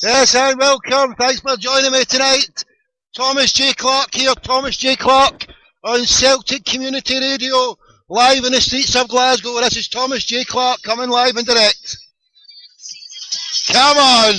Yes, and welcome. Thanks for joining me tonight. Thomas J. Clark here, Thomas J. Clark on Celtic Community Radio, live in the streets of Glasgow. This is Thomas J. Clark coming live and direct. Come on!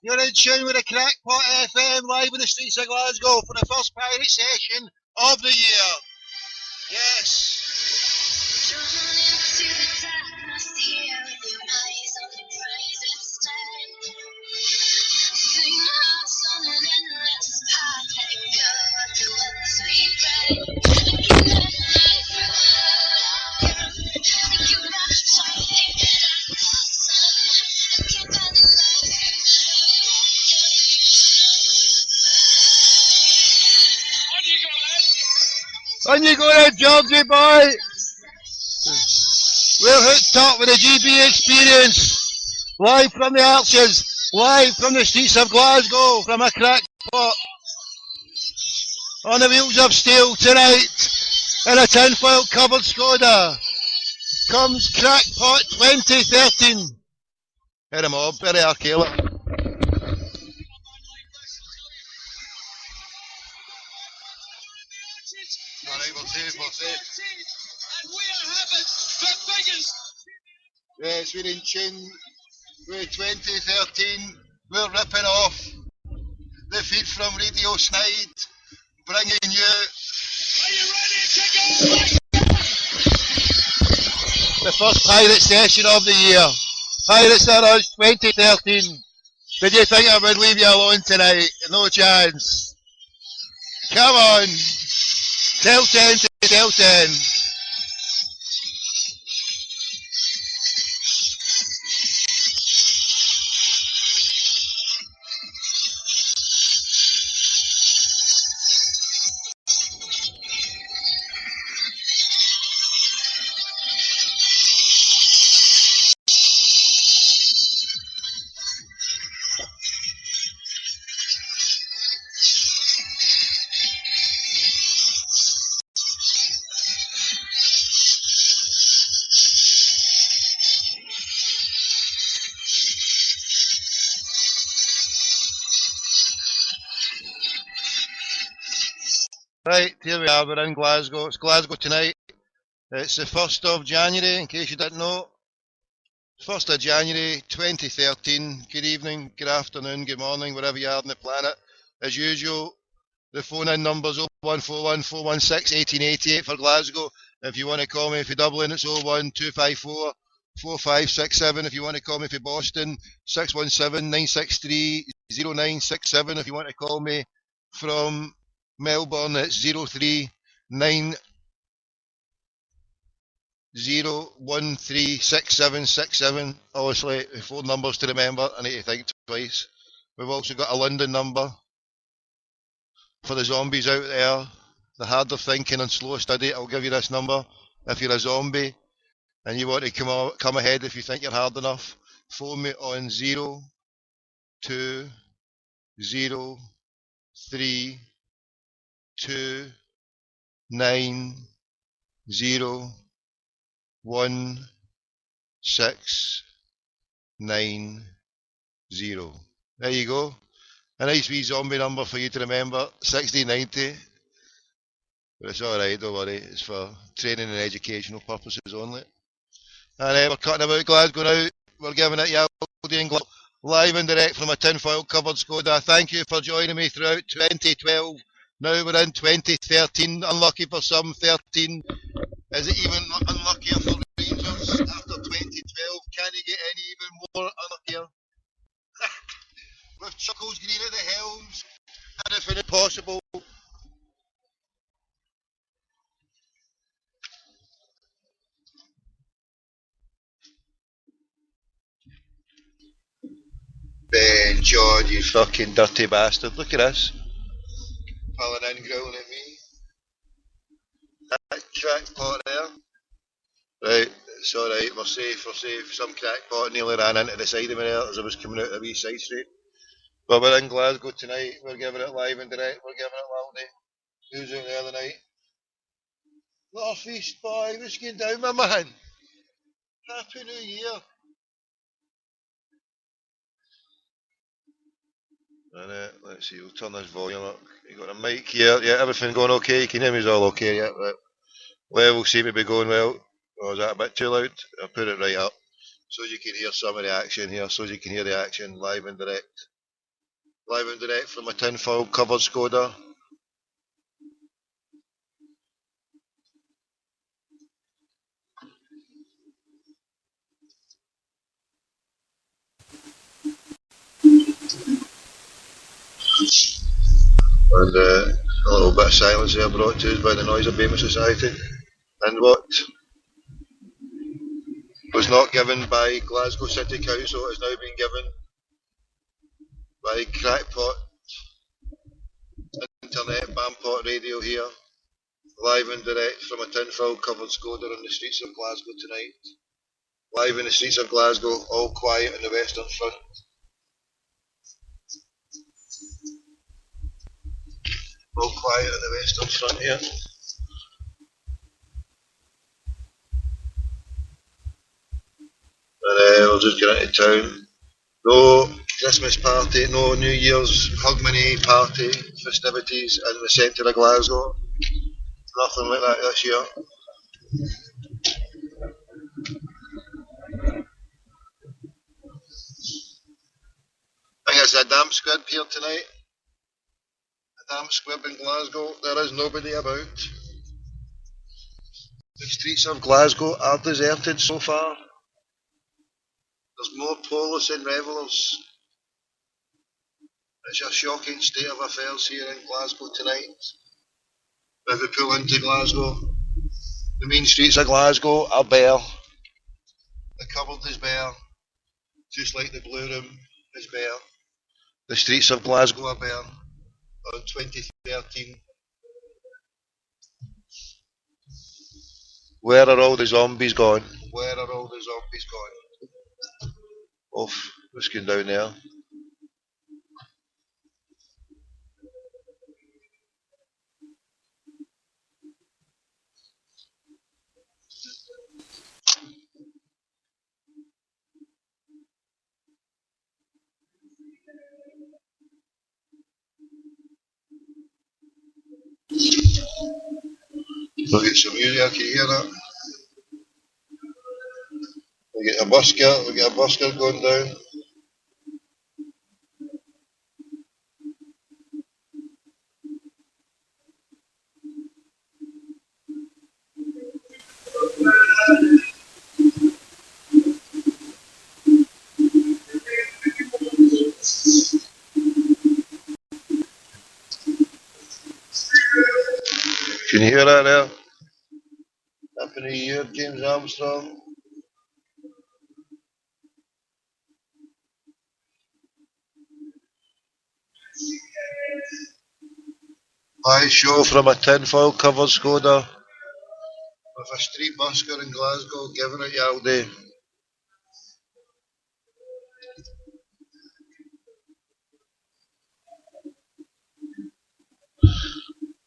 You're in tune with the Crackpot FM live in the streets of Glasgow for the first pirate session of the year. Yes. On you go then, Georgie boy. We're hooked up with the GB experience. Live from the Arches. Live from the streets of Glasgow. From a Crackpot. On the wheels of steel tonight. In a tinfoil covered Skoda. Comes Crackpot 2013. Here a mob. Here they are, Caleb. Yes, we're in tune with 2013. We're ripping off the feed from Radio Snide, bringing you. Are you ready to go? The first pirate session of the year. Pirates are us 2013. Did you think I would leave you alone tonight? No chance. Come on. Tell 10 to tell 10. Right, here we are, we're in Glasgow. It's Glasgow tonight. It's the 1st of January, in case you didn't know. 1st of January 2013. Good evening, good afternoon, good morning, wherever you are on the planet. As usual, the phone-in number is 0141 416 1888 for Glasgow. If you want to call me for Dublin, it's 01254 4567. If you want to call me for Boston, 617 963 0967. If you want to call me from Melbourne, it's 03901366767. Obviously, 4 numbers to remember. I need to think twice. We've also got a London number for the zombies out there. The hard of thinking and slow study. I'll give you this number. If you're a zombie and you want to come ahead, if you think you're hard enough, phone me on 0203 2901690. There you go. A nice wee zombie number for you to remember. 6090. But it's alright, don't worry. It's for training and educational purposes only. And we're cutting about Glasgow now. We're giving it you all day in Glasgow. live and direct from a tinfoil covered Skoda. Thank you for joining me throughout 2012. Now we're in 2013. Unlucky for some, 13. Is it even unluckier for Rangers after 2012? Can you get any even more unluckier? With Chuckles Green at the helms, anything is possible. Ben John, you fucking dirty bastard. Look at this. Pulling in, growling at me. That crackpot there. Right, it's alright, we're safe, we're safe. Some crackpot nearly ran into the side of me there as I was coming out of the wee side street. But we're in Glasgow tonight, we're giving it live and direct, we're giving it loudly. Who's out there tonight? North East boy, what's going down, my man? Happy New Year. And let's see, we'll turn this volume up. You got a mic here, yeah, everything going okay? You can hear me, is all okay, yeah, right. Level seem to be going well. Oh, is that a bit too loud? I'll put it right up so you can hear some of the action here, so you can hear the action live and direct. Live and direct from a tinfoil covered Skoda. And a little bit of silence there brought to us by the Noise Abatement Society. And what was not given by Glasgow City Council has now been given by Crackpot Internet Bampot Radio here. Live and direct from a tinfoil covered Skoda on the streets of Glasgow tonight. Live in the streets of Glasgow, all quiet in the Western Front. All quiet in the Western Front here. And we'll just get into town. No Christmas party, no New Year's Hogmanay party festivities in the centre of Glasgow. Nothing like that this year. I think it's a damp squib here tonight. A damp squib in Glasgow. There is nobody about. The streets of Glasgow are deserted so far. There's more police than revellers. It's a shocking state of affairs here in Glasgow tonight. If we pull into Glasgow, the main streets of Glasgow are bare. The cupboard is bare, just like the Blue Room is bare. The streets of Glasgow are bare on 2013. Where are all the zombies gone? Where are all the zombies gone? Off, what's going down there? We'll get some music, I can hear that. We'll get a busker going down. Can you hear that there? Happy New Year, James Armstrong. Live show from a tinfoil covered Skoda with a street busker in Glasgow giving it you all day.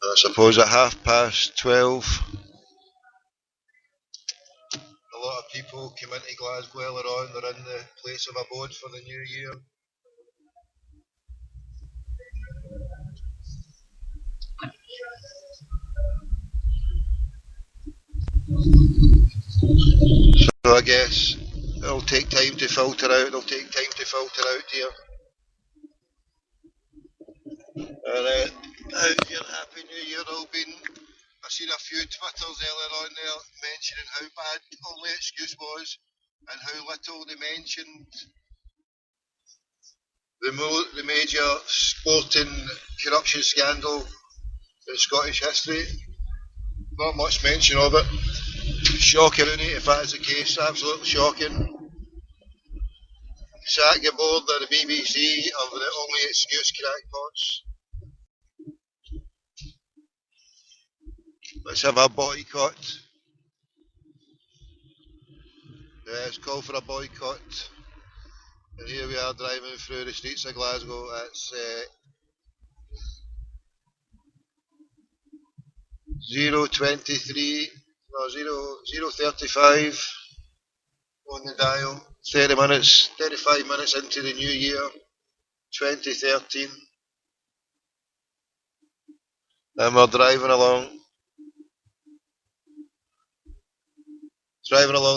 I suppose at 12:30, a lot of people came into Glasgow earlier on. They're in the place of abode for the new year. So I guess It'll take time to filter out. It'll take time to filter out here. And how's your Happy New Year all been? I seen a few Twitters earlier on there mentioning how bad Only Excuse was and how little they mentioned the major sporting corruption scandal in Scottish history. Not much mention of it. Shocking, isn't it, if that is the case? Absolutely shocking. Sack your board of the BBC of the Only Excuse crackpots. Let's have a boycott. Let's call for a boycott. And here we are driving through the streets of Glasgow. It's 0:23, no 0:35 on the dial. 35 minutes into the new year, 2013. And we're driving along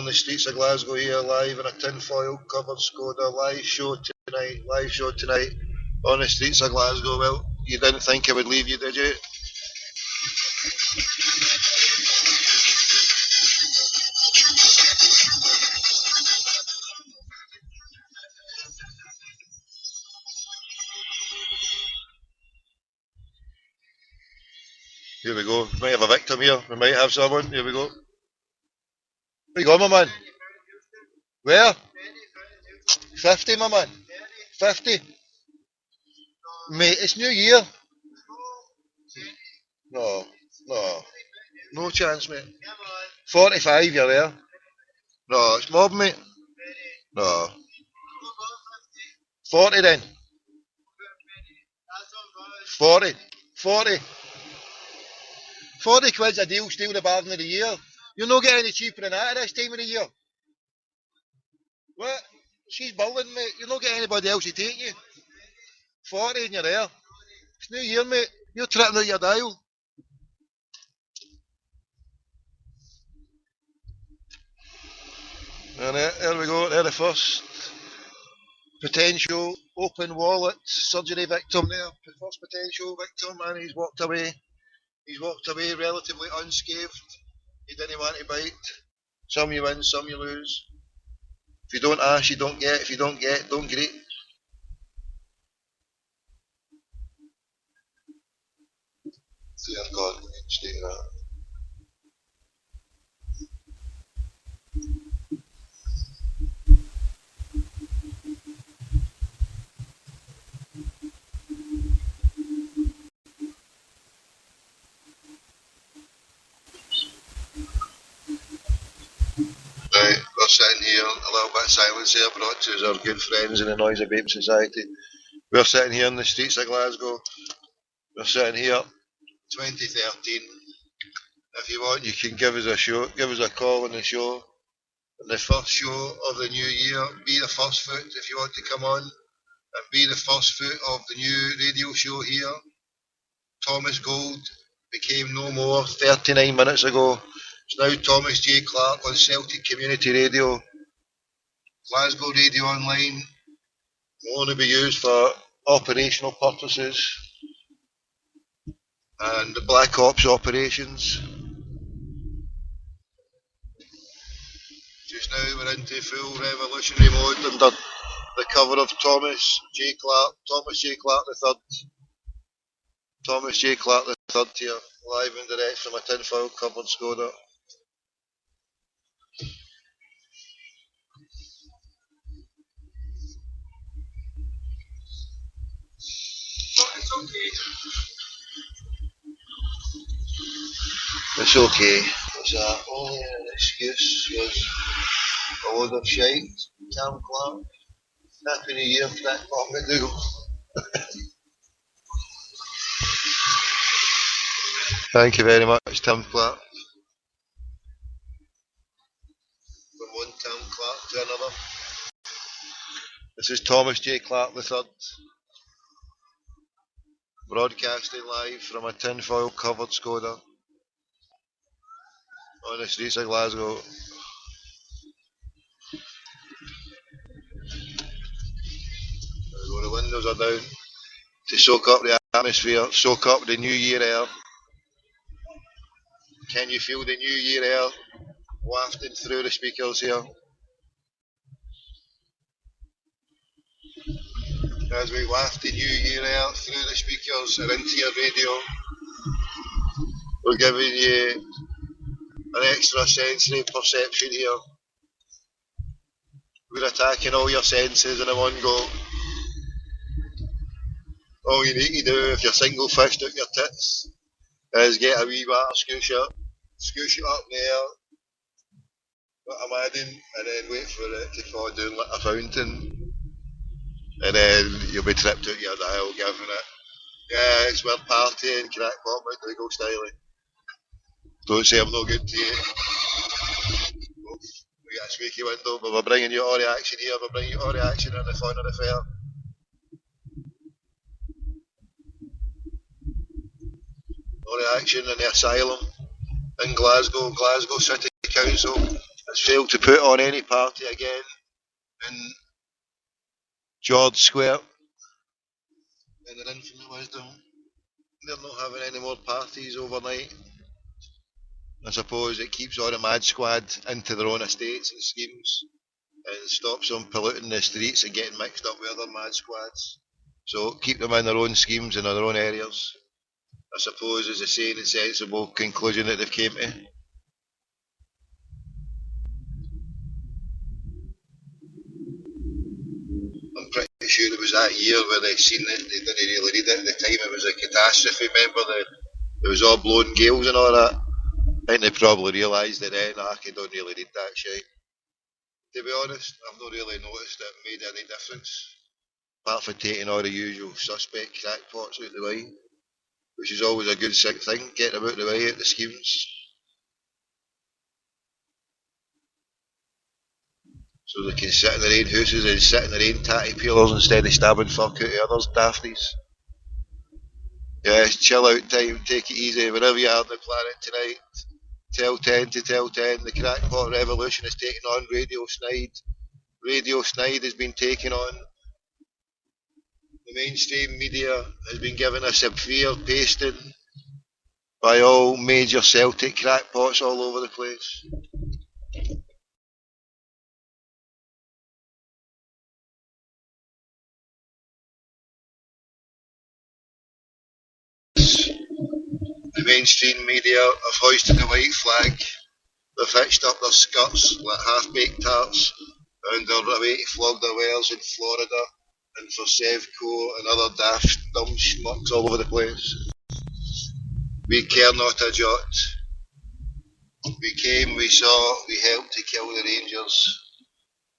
the streets of Glasgow here, live in a tinfoil covered Skoda. Live show tonight on the streets of Glasgow. Well, you didn't think I would leave you, did you? Here we go. We might have a victim here. We might have someone. Here we go. Where you going, my man? Where? 50, my man. 50. Mate, it's New Year. No chance, mate. 45, you're there. No, it's mob, mate. No. 40 then. 40. 40 quid's a deal, steal the bargain of the year. You're not getting any cheaper than that at this time of the year. What? She's bullying, mate. You're not getting anybody else to take you. 40 and you're there. It's New Year, mate. You're tripping out your dial. And there we go. There the first potential open wallet surgery victim there. The first potential victim, and he's walked away. He's walked away relatively unscathed. He didn't want to bite. Some you win, some you lose. If you don't ask, you don't get. If you don't get, don't greet. Dear God, stay that. Right, we're sitting here, a little bit of silence here brought to us our good friends in the Noisy Vape Society. We're sitting here in the streets of Glasgow. We're sitting here, 2013. If you want, you can give us a show, give us a call on the show. On the first show of the new year, be the first foot if you want to come on and be the first foot of the new radio show here. Thomas Gold became no more 39 minutes ago. It's now Thomas J. Clark on Celtic Community Radio. Glasgow Radio Online will only be used for operational purposes and Black Ops operations. Just now we're into full revolutionary mode under the cover of Thomas J. Clark III. Thomas J. Clark III here, live and direct from a tinfoil covered Skoda. It's okay. It's only an excuse was a load of shite. Cam Clark. Happy New Year, crack pocket Dougal. Thank you very much, Tim Clark. From one Tim Clark to another. This is Thomas J. Clark III. Broadcasting live from a tinfoil covered Skoda on the streets of Glasgow. windows are down to soak up the atmosphere, soak up the new year air. Can you feel the new year air wafting through the speakers here? As we waft the new year air through the speakers and into your radio, we're giving you an extra sensory perception here. We're attacking all your senses in a one go. All you need to do if you're single fished out your tits is get a wee water scoosh it up there, put a mad in, and then wait for it to fall down like a fountain. And then you'll be tripped out your dial giving it. Yeah, it's worth partying, crackpot, McDougall style. Don't say I'm no good to you. We got a squeaky window, but we're bringing you all the action here. We're bringing you all the action and the fun of the fair. All the action in the asylum in Glasgow. Glasgow City Council has failed to put on any party again in George Square. In their infinite wisdom, they're not having any more parties overnight. I suppose it keeps all the mad squad into their own estates and schemes and stops them polluting the streets and getting mixed up with other mad squads. So keep them in their own schemes and in their own areas, I suppose, is a sane and sensible conclusion that they've came to. I'm pretty sure it was that year where they seen it, they didn't really read it at the time, it was a catastrophe, remember, it was all blowing gales and all that. I think they probably realised that then, I don't really read that shit. To be honest, I've not really noticed it made any difference, apart from taking all the usual suspect crackpots out the way, which is always a good thing, getting them out the way at the schemes. So they can sit in their own houses and sit in their own tatty peelers instead of stabbing fuck out of others' dafties. Yeah, it's chill out time, take it easy, wherever you are on the planet tonight. Tell 10 to tell 10, the crackpot revolution is taking on Radio Snide. Radio Snide has been taken on. The mainstream media has been given a severe pasting by all major Celtic crackpots all over the place. The mainstream media have hoisted the white flag. They've hitched up their skirts like half-baked tarts and they're away to flog their wares in Florida and for Sevco and other daft dumb schmucks all over the place. We care not a jot. We came, we saw, we helped to kill the Rangers.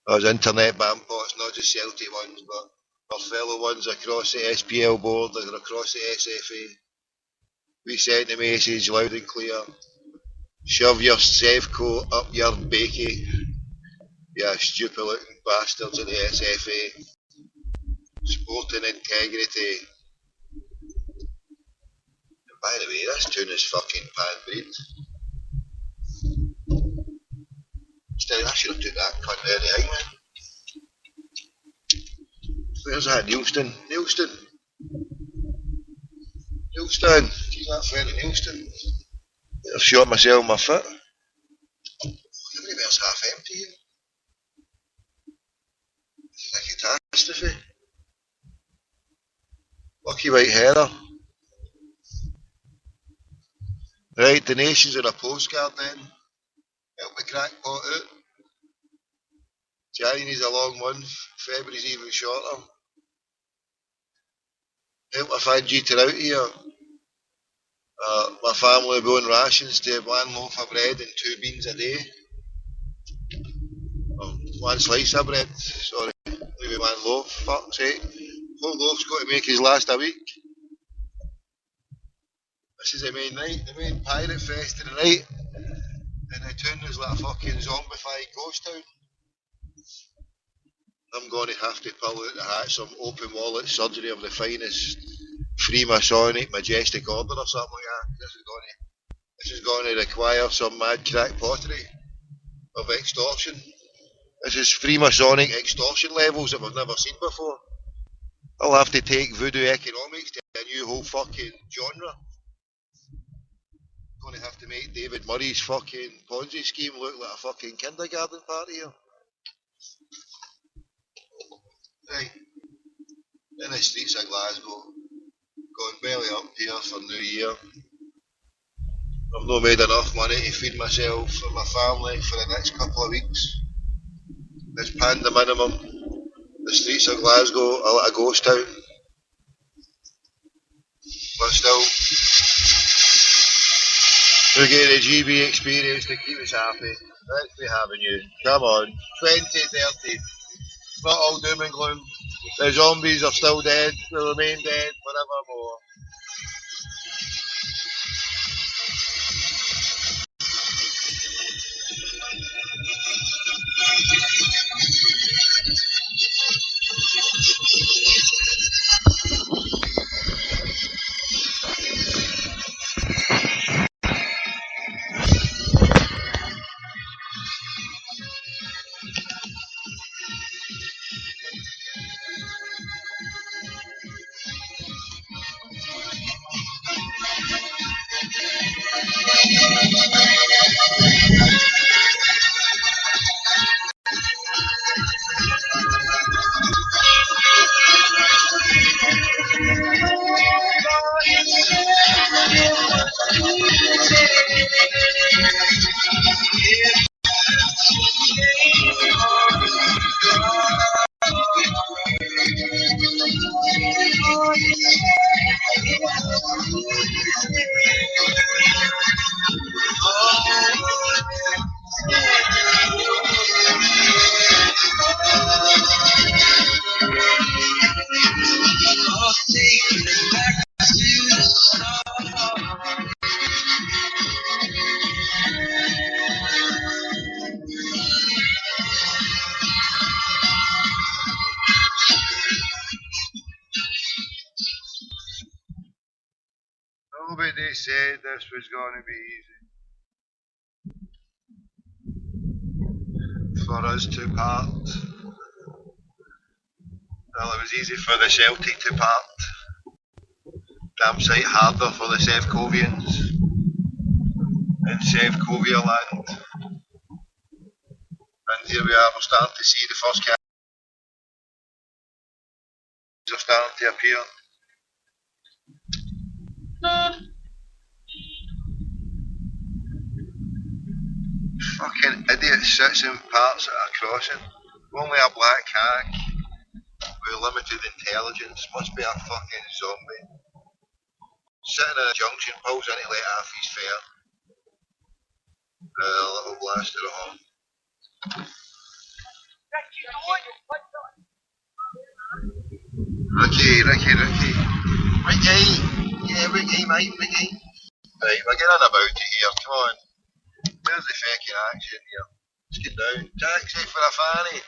Those internet bampots, not just Celtic ones, but our fellow ones across the SPL board and across the SFA. We sent the message loud and clear. Shove your Sevco up your bakey, you stupid looking bastards in the SFA. Sporting integrity. And by the way, this tune is fucking pan-breed. I should have took that cunt there, the hangman. Where's that Nielsen? Nielsen! He's that fella Nielsen. I've shot myself in my foot. Everywhere's half empty here. This is a catastrophe. Lucky white heather. Right, donations on a postcard then. Help the crackpot out. January's a long month, February's even shorter. Help a fan Jeter out here. My family will go on rations to 1 loaf of bread and 2 beans a day. Oh, 1 slice of bread, sorry, maybe 1 loaf, fuck's sake. 4 loaf's got to make his last a week. This is the main night, the main pirate fest of the night. And the town is like a fucking zombified ghost town. I'm going to have to pull out the hat some open wallet surgery of the finest Freemasonic majestic order or something like that. This is going to require some mad crackpottery of extortion. This is Freemasonic extortion levels that we've never seen before. I'll have to take voodoo economics to a new whole fucking genre. Gonna have to make David Murray's fucking Ponzi scheme look like a fucking kindergarten party here. Right. In the streets of Glasgow, going belly up here for New Year. I've not made enough money to feed myself and my family for the next couple of weeks. It's panda minimum. The streets of Glasgow are like a ghost town. But still, we get the GB experience to keep us happy. Let's be having you. Come on. 2030. It's not all doom and gloom. The zombies are still dead. They'll remain dead forevermore. Nobody said this was going to be easy for us to part. Well, it was easy for the Celtic to part. Damn sight harder for the Sevcovians in Sevcovia land. And here we are, we're starting to see the first cases are starting to appear. Fucking idiot sits in parts at a crossing. Only a black hag with limited intelligence must be a fucking zombie. Sitting in a junction, pulls in to let half his fare. A little blaster at home. Ricky. Ricky. Yeah, Ricky, mate, Ricky. Right, we're getting about it here, come on. Where's the fucking action here? Let's get down. Taxi for a fanny.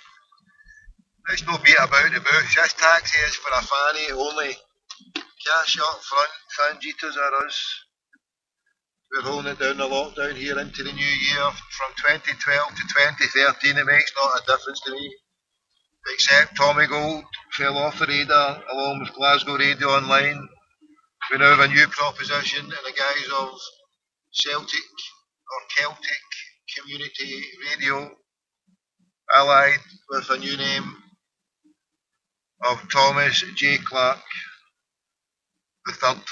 Let's no beat about the bush. This taxi is for a fanny only. Cash up front, Fanjitas are us. We're holding it down the lockdown here into the new year. From 2012 to 2013, it makes not a difference to me. Except Tommy Gold fell off the radar along with Glasgow Radio Online. We now have a new proposition in the guise of Celtic or Celtic Community Radio, allied with a new name of Thomas J. Clark III.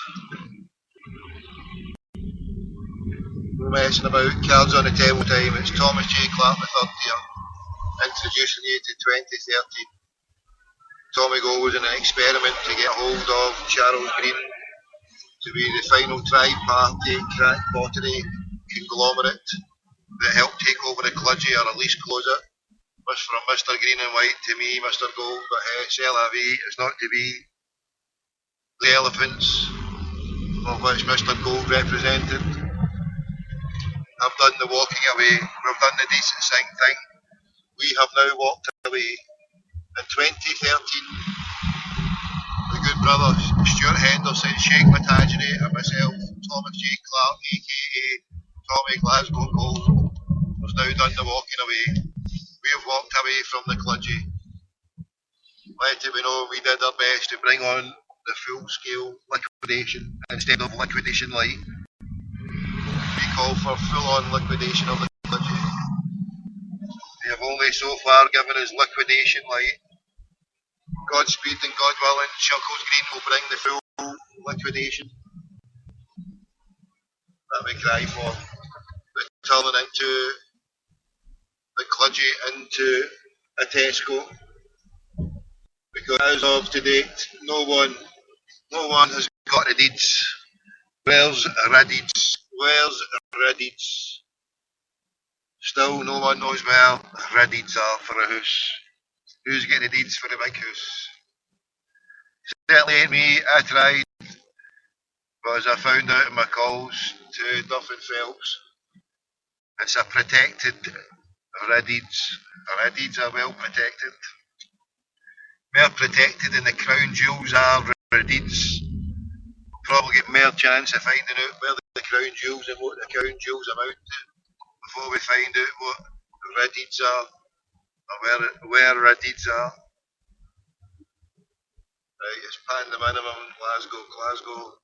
No messing about, cards on the table time. It's Thomas J. Clark III here, introducing you to 2013. Tommy Gold was in an experiment to get hold of Charles Green to be the final tri-party crack pottery conglomerate that helped take over the clergy or at least close it. Was from Mr. Green and White to me, Mr. Gold, but c'est la vie, it's not to be. The elephants, of which Mr. Gold represented, have done the walking away. We've done the decent thing. We have now walked away. In 2013, the good brothers Stuart Henderson, Sheikh Matajri and myself, Thomas J. Clark, aka Tommy Glasgow Gold, has now done the walking away. We have walked away from the clergy. let it be known we did our best to bring on the full-scale liquidation instead of liquidation light. We call for full-on liquidation of the clergy. They have only so far given us liquidation light. Godspeed and God willing, Shuckles Green will bring the full liquidation that we cry for. The turning into the clergy into a Tesco. Because as of to date, no one has got the deeds. Where's Raddids? Where's Raddids? Still no one knows where Raddids are for a house. Who's getting the deeds for the big house? Certainly ain't me. I tried, but as I found out in my calls to Duff and Phelps, it's a protected Raddids. Raddids are well protected. More protected than the crown jewels are Raddids. Probably get more chance of finding out where the crown jewels and what the crown jewels amount to before we find out what Raddids are or where Raddids are. Right, it's pandemonium in Glasgow. Glasgow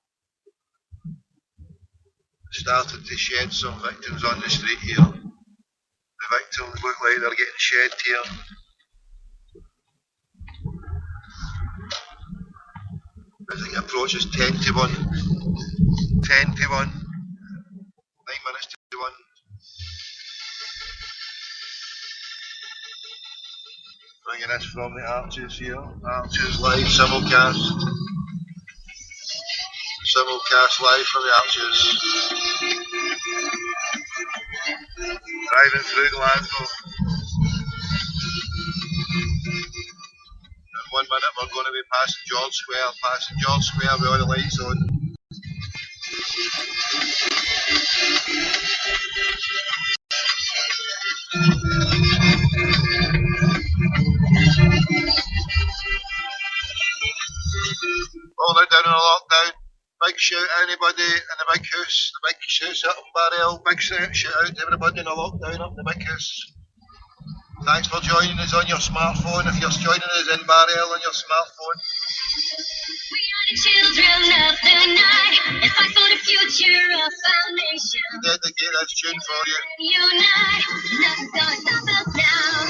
started to shed some victims on the street here. The victims look like they're getting shed here. As it approaches 10 to 1. 10 to 1. 9 minutes to 1. Bringing us from the Arches here. Arches live simulcast. Simulcast live from the Arches. Driving through Glasgow. In 1 minute we're going to be passing George Square with all the lights on. All out down in a lockdown. Big shout out anybody in the big house, the big house up in Barrel. Big shout out to everybody in the lockdown up in the big house. Thanks for joining us on your smartphone. If you're joining us in Barrel on your smartphone. We are the children of the night, and fight for the future of our nation. We dedicate this tune for you. Unite, nothing's gonna stop us now.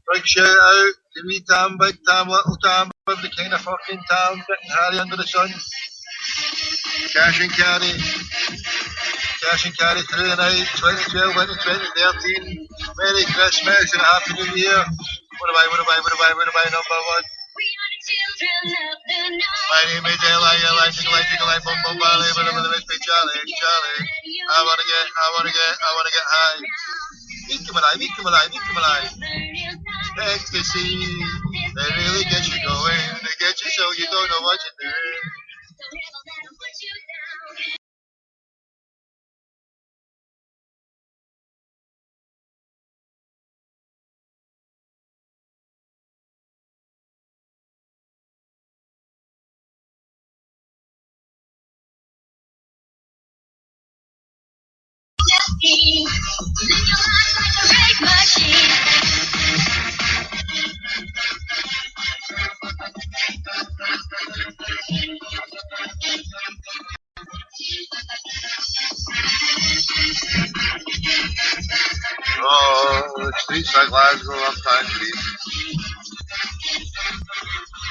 Big shout out to wee Tam, big Tam, little Tam, every kind of fucking Tam, Dick and Harry under the sun. Cash and carry through the night, 2012 into 2013. Merry Christmas and a Happy New Year. What am I, number one? We are the children of the night. My name is Eli, Jingle, Bum Bum Valley, but I'm the best big Charlie. I wanna get high. Come alive. Ecstasy, they really get you going. They get you so you don't know what you're doing. Live your life like a rage machine. Oh, the streets of Glasgow are concrete.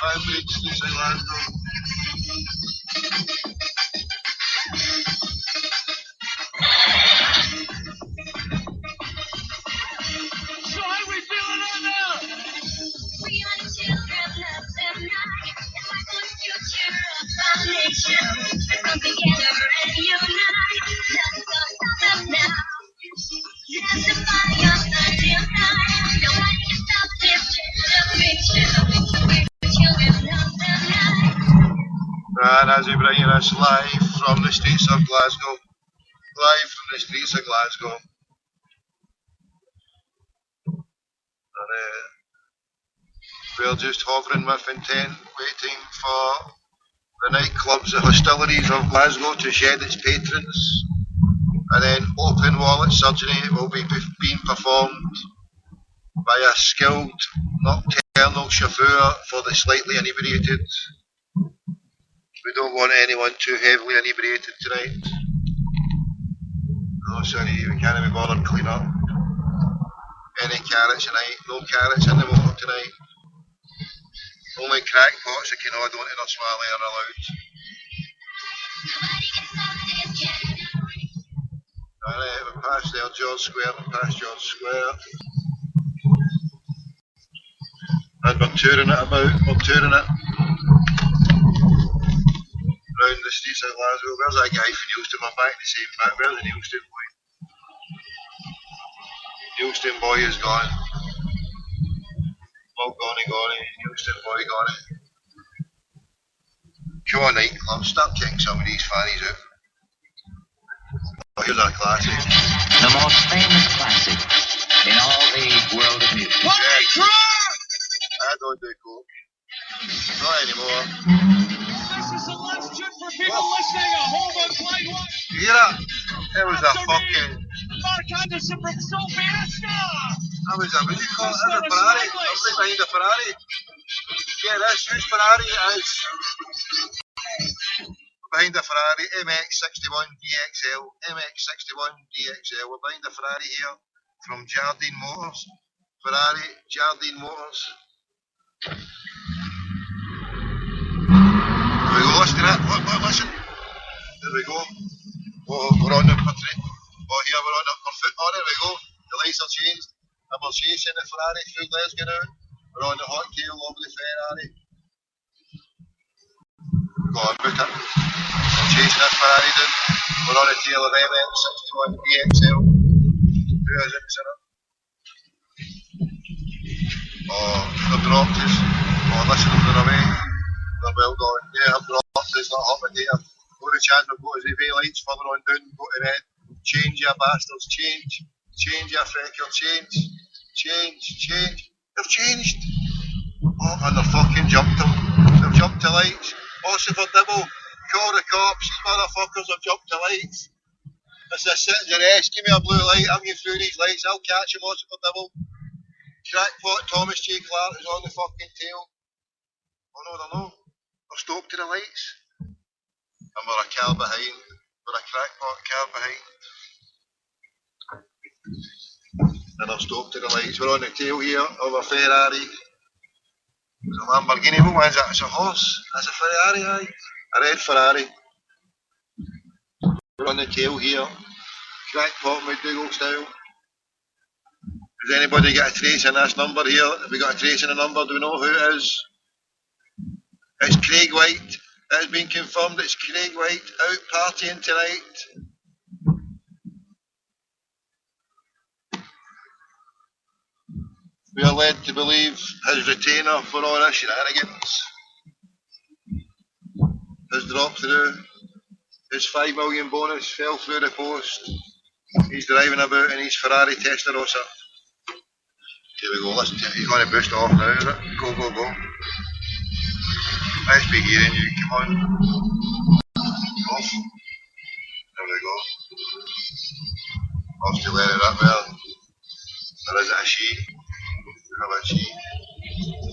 Concrete streets of Glasgow. So how we feeling right now? We are the children of the night, and fight for the future of our nation. Let's come together and unite. Nothing's gonna stop us now. There's the fire of the real night. Nobody can stop this generation. We're the children of the night. And as we bring you this live from the streets of Glasgow. Live from the streets of Glasgow. And, We're just hovering with intent, waiting for the nightclubs, the hostilities of Glasgow to shed its patrons, and then open wallet surgery will be being performed by a skilled nocturnal chauffeur for the slightly inebriated. We don't want anyone too heavily inebriated tonight. Oh, sorry, we can't be bothered clean up. Any carrots tonight? No carrots in the motor tonight. Only crackpots that can hold on to their smiley are allowed. Alright, we're past there, George Square, we're past George Square. And we're touring it about, we're touring it around the streets of Glasgow. Where's that guy from Neilston? We're back in the same bit. Where's the Neilston boy? Neilston boy is gone. Oh, gone. Neilston boy gone. Come on, nightclub, start kicking some of these fannies out. Oh, here's our classic. The most famous classic in all the world of music. I don't do coke. Not anymore. This is a legend for people listening at home on Clyde. You hear that? It was a fucking... Mark Anderson from Sylvester. That was a, what do you call it? That was a Ferrari. Somebody behind a Ferrari. Yeah, that's whose Ferrari it is. Behind the Ferrari, MX-61 DXL. MX-61 DXL. We're behind the Ferrari here from Jardine Motors. Ferrari, Jardine Motors. There we go, listen to that. Listen. There we go. Oh, we're on the portrait. Oh, here we're on the foot. Oh, there we go. The lights are changed. And we're chasing the Ferrari through Glasgow. We're on the hot tail over the Ferrari. Go on, book it. We're chasing that Ferrari down. We're on the tail of MX-61 DXL. Who is it, sir? Oh, they've dropped us. Oh, listen, they're away. They're well gone. Yeah, they've dropped us. Not happened here. Go to Chandler, go to the bay lights further on down, go to red. Change your bastards, change. Change your Frecker, change. Change. They've changed. Oh, and they've fucking jumped them. They've jumped to lights. Ossifer Dibble, call the cops. These motherfuckers have jumped to lights. This is a citizen arrest. Give me a blue light. I'm going through these lights. I'll catch him, Ossifer Dibble. Crackpot Thomas J. Clark is on the fucking tail. Oh no, they're not. They're stopped to the lights. And we're a car behind. We're a crackpot car behind. And they're stopped to the lights. We're on the tail here of a Ferrari. It's a Lamborghini. What one is that? It's a horse. That's a Ferrari, aye. A red Ferrari. We're on the tail here. Crackpot McDougall style. Does anybody get a trace in this number here? Have we got a trace in the number? Do we know who it is? It's Craig White. It has been confirmed it's Craig White out partying tonight. We are led to believe his retainer for all his shenanigans has dropped through. His 5 million bonus fell through the post. He's driving about in his Ferrari Testarossa. Here we go, listen to it. He's going to boost off now, is it? Go. Nice be hearing you, come on. Off. There we go. Off to let it up there. Or is it a she? We have a she.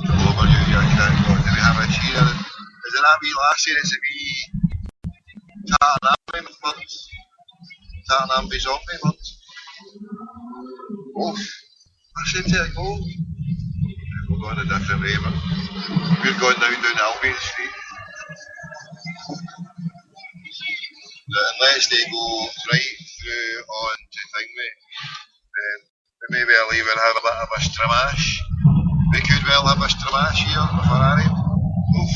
Come over you, your crackpot. Do we have a she there? Is it that wee lassie that's a wee Tartan Amby birds? Tartan Amby zombie birds? Off. I said to it, go. We're going a different way, but we're going down Albion Street. Unless they go right through on to Thingway, then we may well even have a bit of a stramash. We could well have a stramash here with Ferrari. Oof.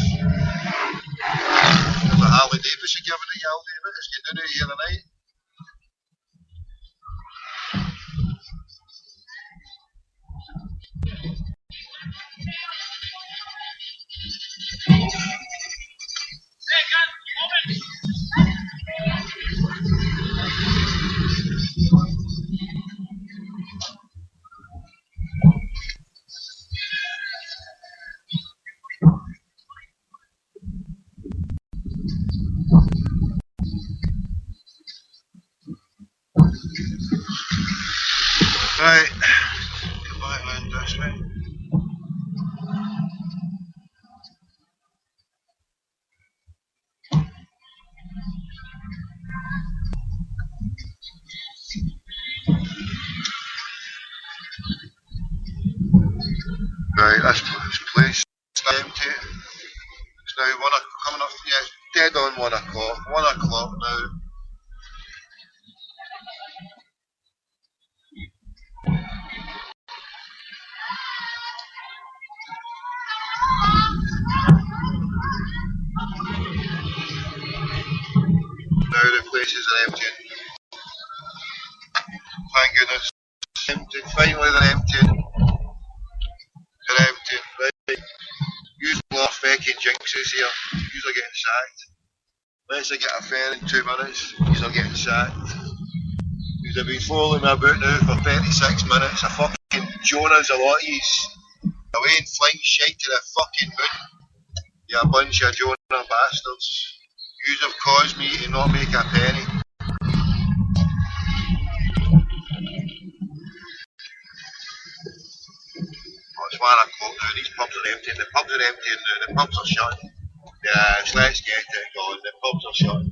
There's a Harley Davidson giving it, Yal David. It's getting down here tonight. Right, this place is empty. It's now coming up, yeah, it's dead on 1 o'clock. 1 o'clock now. Now the places are emptying. Thank goodness. Empty. Finally they're emptying. They're emptying. Right. Use more fucking jinxes here. Yous are getting sacked. Unless I get a fare in 2 minutes, yous are getting sacked. Yous have been following me about now for 36 minutes. A fucking Jonah's a lot of yous. Away and flying shite to the fucking moon. You a bunch of Jonah bastards. Yous have caused me to not make a penny. It's 1 o'clock now, these pubs are emptying. The pubs are emptying now, the pubs are shut. Yes, let's get it going, the pubs are shut.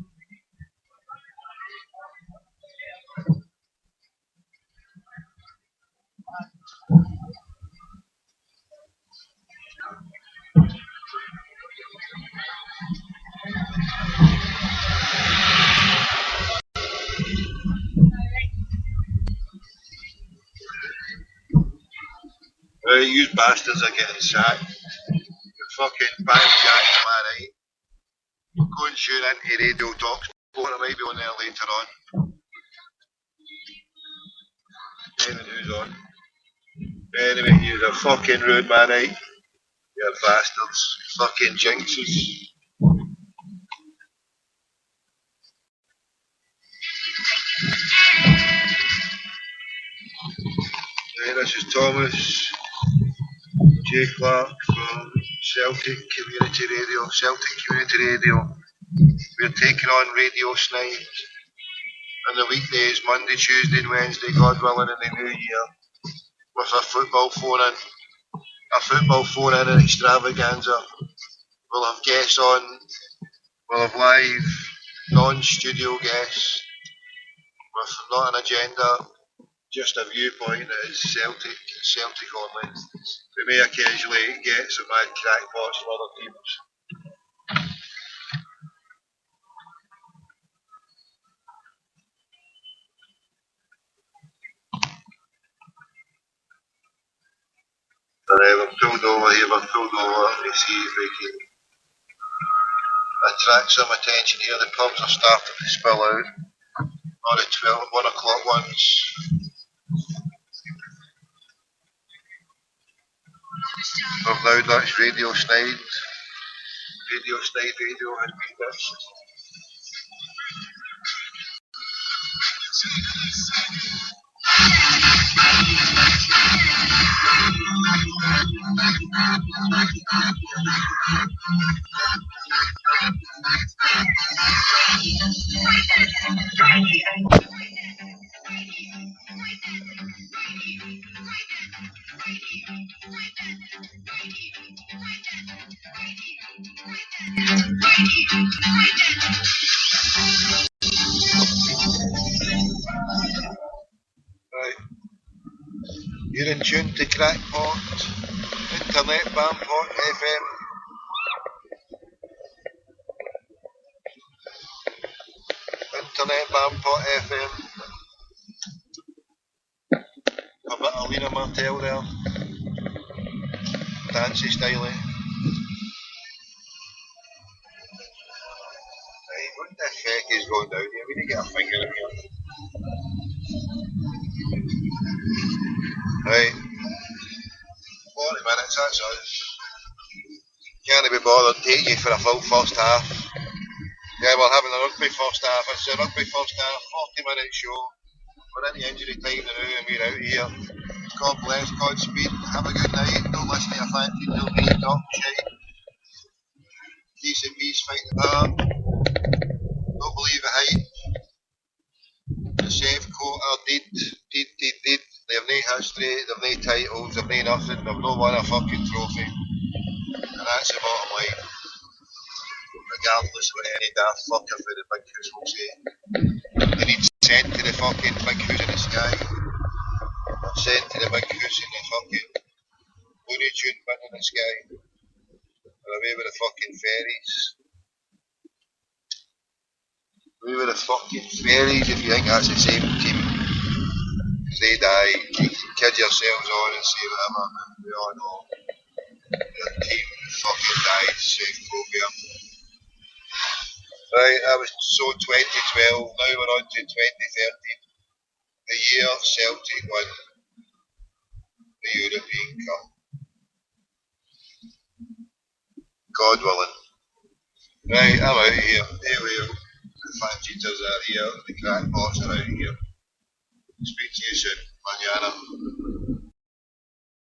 Right, you bastards are getting sacked. You're fucking bang jacks, am I right? Go and tune into Radio Talk Sport, I might be on there later on. Anyone who's on. Anyway, you're a fucking rude man, right? You're bastards. Fucking jinxes. Hey, this is Thomas J. Clark from Celtic Community Radio. We're taking on Radio Snipe on the weekdays, Monday, Tuesday and Wednesday, God willing, in the new year, with a football phone-in and extravaganza. We'll have guests on, we'll have live, non-studio guests, with not an agenda, just a viewpoint that is Celtic only. We may occasionally get some mad crackpots from other teams. We've pulled over to see if we can attract some attention here. The pubs are starting to spill out. All the 1 o'clock ones. We've now ditched Radio Snipe. Radio Snipe Radio has been ditched. Right. You're in tune to Crackpot, Internet Bampot FM. Internet Bampot FM. A bit of Lena Martell there. Dancey styling. Right, what the heck is going down here? We need to get a finger in here. Right. 40 minutes, that's us. Can't be bothered taking you for a full first half. Yeah, we're having a rugby first half. It's a rugby first half, 40-minute show. We're in the injury time now and we're out here. God bless, Godspeed. Have a good night. Don't listen to your fat people being talk shit. Decent bees fighting the bar. Don't believe the hype. The safe quota did. They have no history, they have no titles, they have no nothing, they've not won a fucking trophy. And that's the bottom line. Regardless of what any daft fucker for the big house will say. They need sent to the fucking big house in the sky. Or sent to the big house in the fucking Looney Tune bin in the sky. They're away with the fucking fairies. Away with the fucking fairies if you think that's the same team. Because they die. You can kid yourselves on and say whatever, but we all know their team fucking died. Safe phobia. Right, that was so 2012. Now we're on to 2013. The year Celtic won the European Cup. God willing. Right, I'm out of here. Anyway, the fan cheaters are here, the crackpots are out of here. Speak to you soon. Manana.